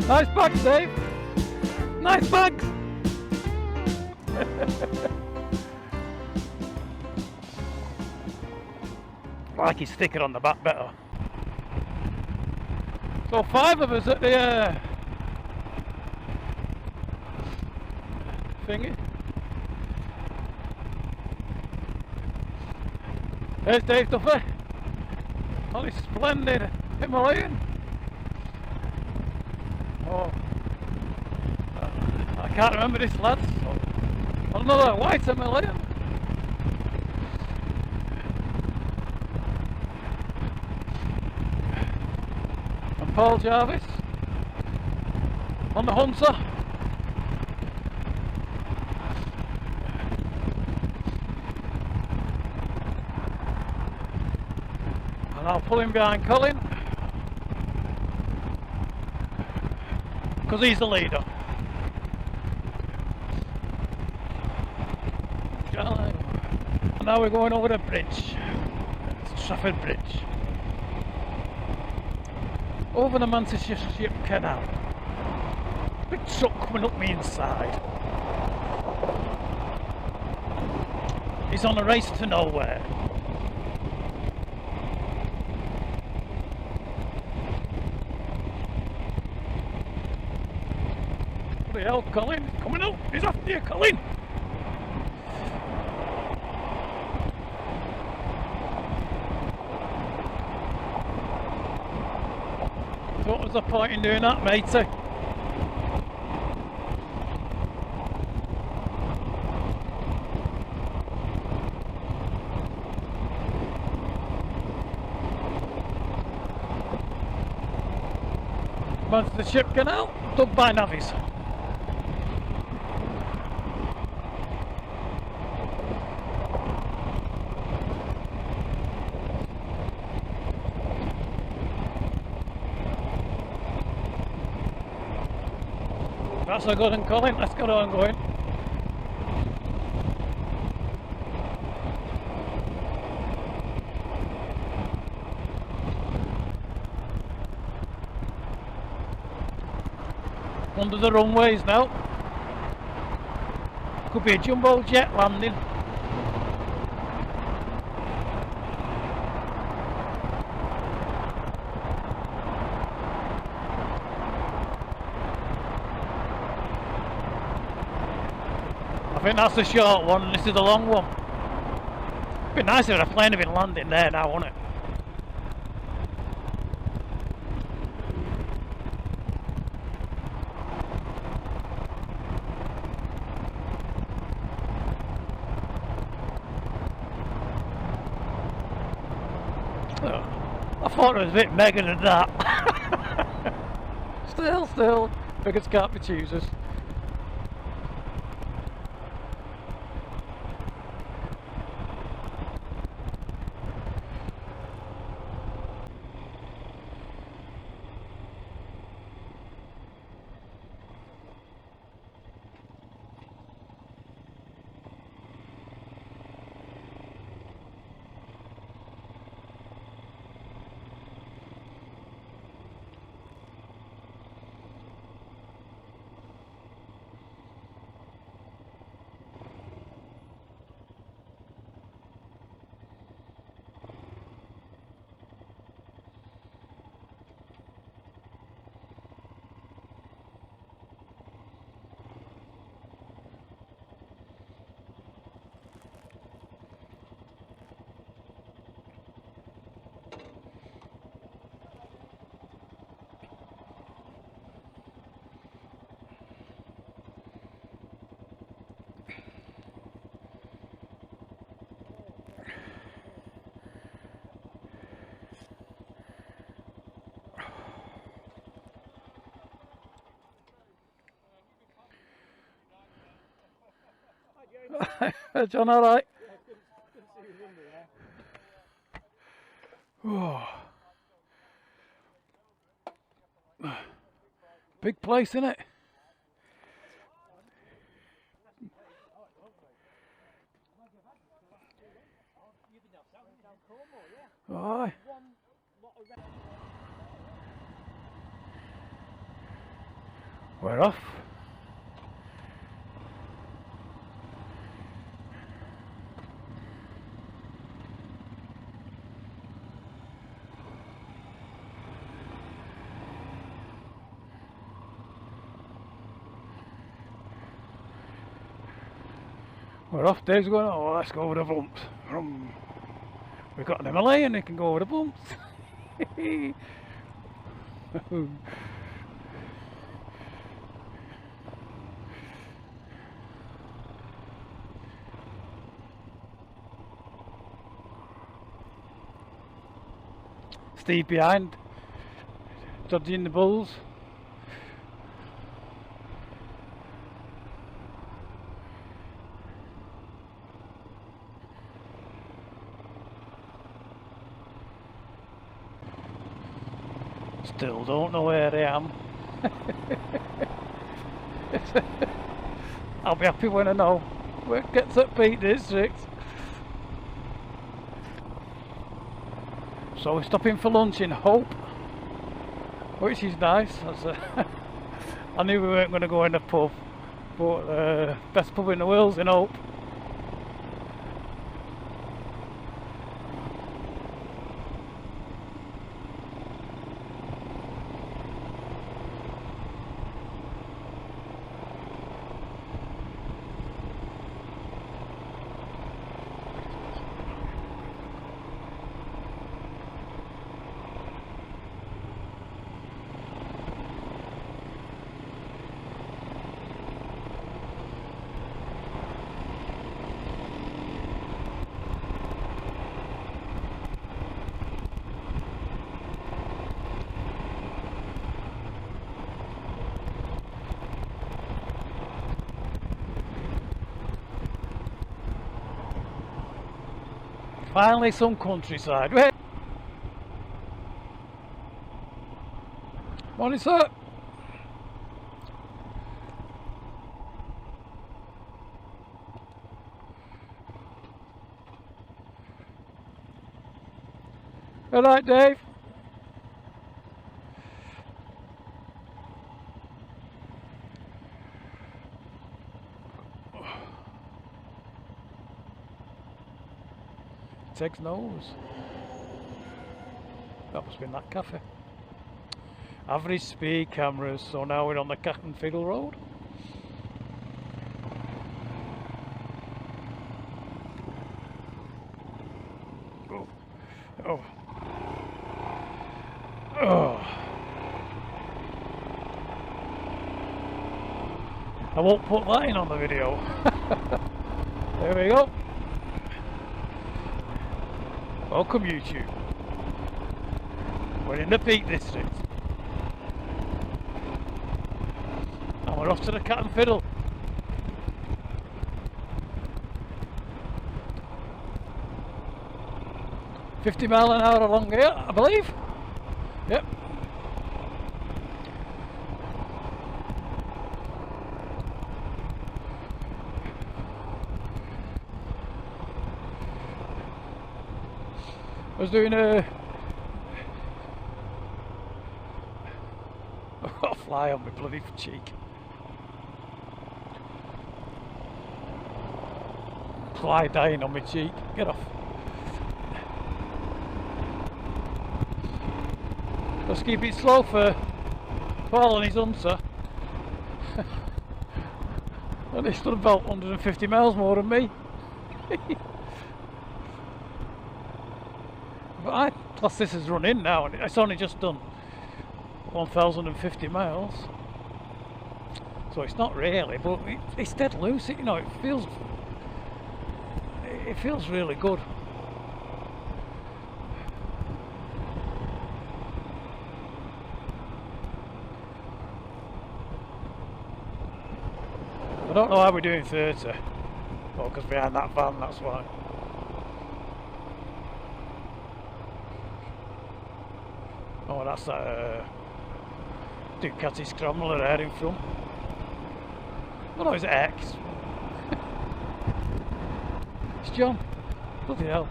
Nice bags, Dave. Nice bags. I like his sticker on the back better. So 5 of us at the thingy. There's Dave Duffy on his splendid Himalayan. Oh, I can't remember this, lads. Another white Himalayan. And Paul Jarvis on the Hunter. And I'll pull him behind Colin because he's the leader. And now we're going over the bridge. It's Trafford Bridge. Over the Macclesfield Canal. Big truck coming up me inside. He's on a race to nowhere. What the hell, Colin? Coming up! He's after you, Colin! What was the point in doing that, matey? Macclesfield Canal, dug by navvies. That's a good one, Colin. Let's get on going. Under the runways now. Could be a jumbo jet landing. I think that's the short one, this is the long one. It'd be nice if a plane had been landing there now, wouldn't it? I thought it was a bit bigger than that. Still, figures can't be choosers. John, all right? Oh. Big place, isn't it? Aye. We're off. We're off. Dave's going, oh, let's go over the bumps. We've got an Himalayan that can go over the bumps. Steve behind, dodging the bulls. Still don't know where I am. I'll be happy when I know where it gets at Peak District. So we're stopping for lunch in Hope, which is nice. I knew we weren't going to go in the pub, but best pub in the world's in Hope. Finally some countryside. Wait. Morning, sir. All right, Dave. Takes nose. That must be in that cafe. Average speed cameras, so now we're on the Cat and Fiddle road. Oh. Oh. Oh. I won't put that in on the video. There we go. Welcome, YouTube. We're in the Peak District. And we're off to the Cat and Fiddle. $50 miles an hour along here, I believe. Yep. I was doing a I've got a fly on my bloody cheek. Fly dying on my cheek. Get off. Let's keep it slow for Paul and his hunter. And he's done about 150 miles more than me. But I class this as run in now, and it's only just done 1,050 miles. So it's not really, but it's dead loose. You know, it feels really good. I don't know how we're doing 30. Oh, because behind that van, that's why. Oh, that's that Ducati Scrambler there in front. Oh no, it's X. It's John. Bloody hell.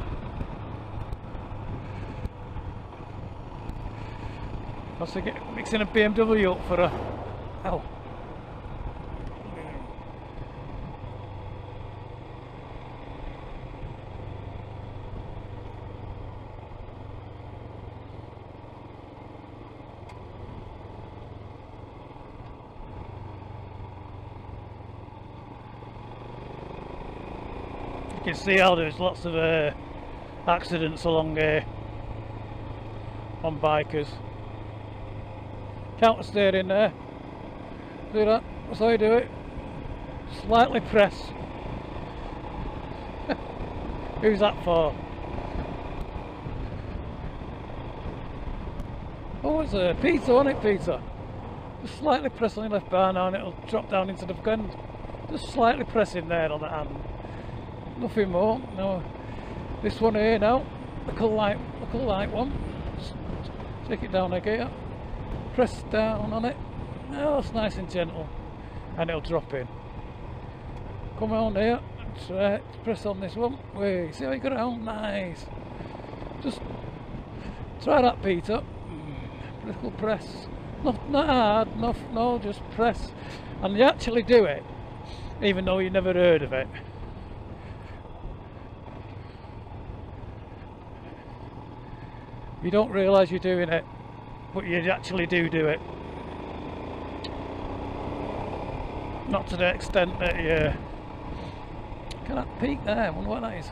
That's like mixing a BMW up for a... Hell. can see how there's lots of accidents along here on bikers. Counter steering there. Do that. That's how you do it. Slightly press. Who's that for? Oh, it's a Peter, wasn't it, Peter? Just slightly press on your left bar now and it'll drop down into the end. Just slightly pressing there on the hand. Nothing more. No. This one here now, the light one. Just take it down a gear. Press down on it. Oh, it's nice and gentle, and it'll drop in. Come on here. Press on this one. Wait, see how you got it on? Nice. Just try that, Peter. Little press. Not hard. No, just press. And you actually do it, even though you never heard of it. You don't realise you're doing it, but you actually do it. Not to the extent that you... Can that peak there? I wonder what that is.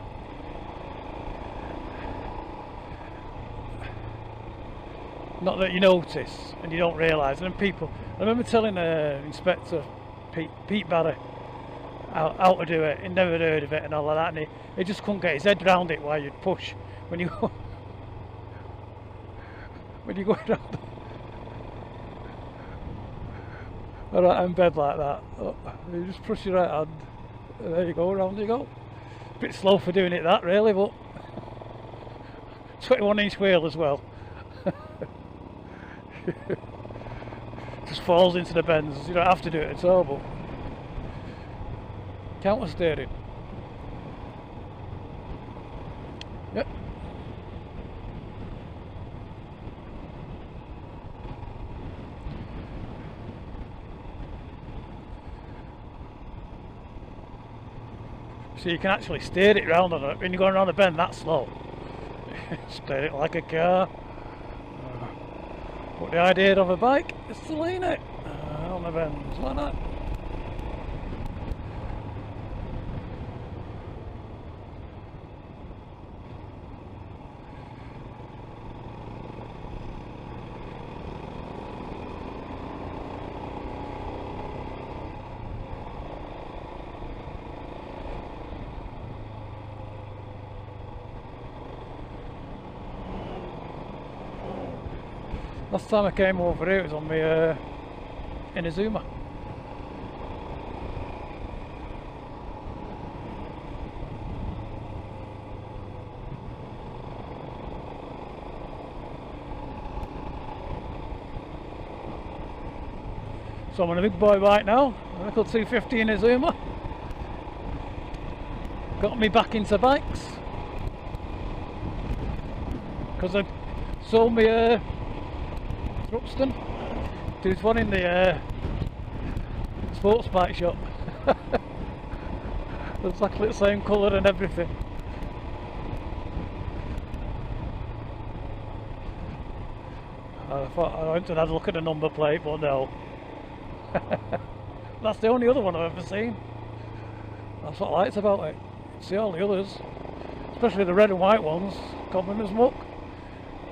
Not that you notice and you don't realise. And then people... I remember telling Inspector Pete Barry how to do it. He never heard of it and all of that. And he just couldn't get his head round it while you'd push. When you go... when you go around a right hand bed like that, you just push your right hand, and there you go, around you go. A bit slow for doing it that really, but 21-inch wheel as well. Just falls into the bends, you don't have to do it at all, but counter steering. Yep. So you can actually steer it round on it when you're going around a bend that slow. Steer it like a car. But the idea of a bike is to lean it on the bends like that. Last time I came over here it was on my Inazuma. So I'm on a big boy bike now, a little 250 Inazuma. Got me back into bikes because I sold me Ruxton. There's one in the sports bike shop. Exactly the same colour and everything. I thought I went and had a look at the number plate, but no. That's the only other one I've ever seen. That's what I liked about it. See all the others, especially the red and white ones, common as muck.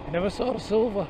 You never saw the silver.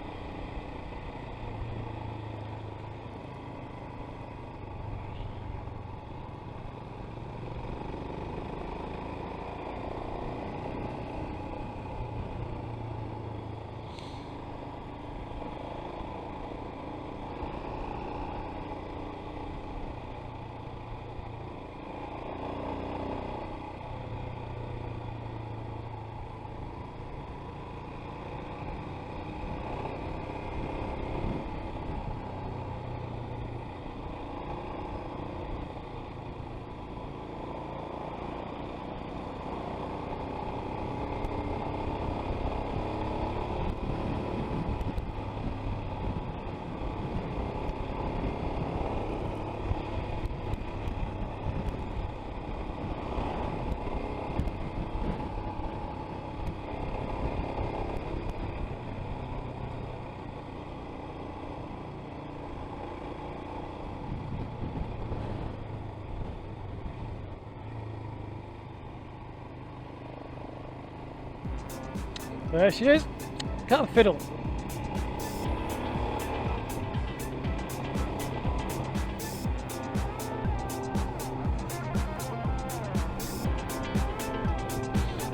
There she is, Cat and Fiddle.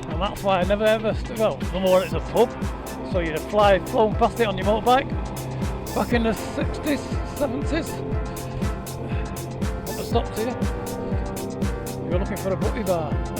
And that's why I never ever, well, no more it's a pub, so you'd have flown past it on your motorbike back in the 60s, 70s. Put the stops here. You're looking for a butty bar.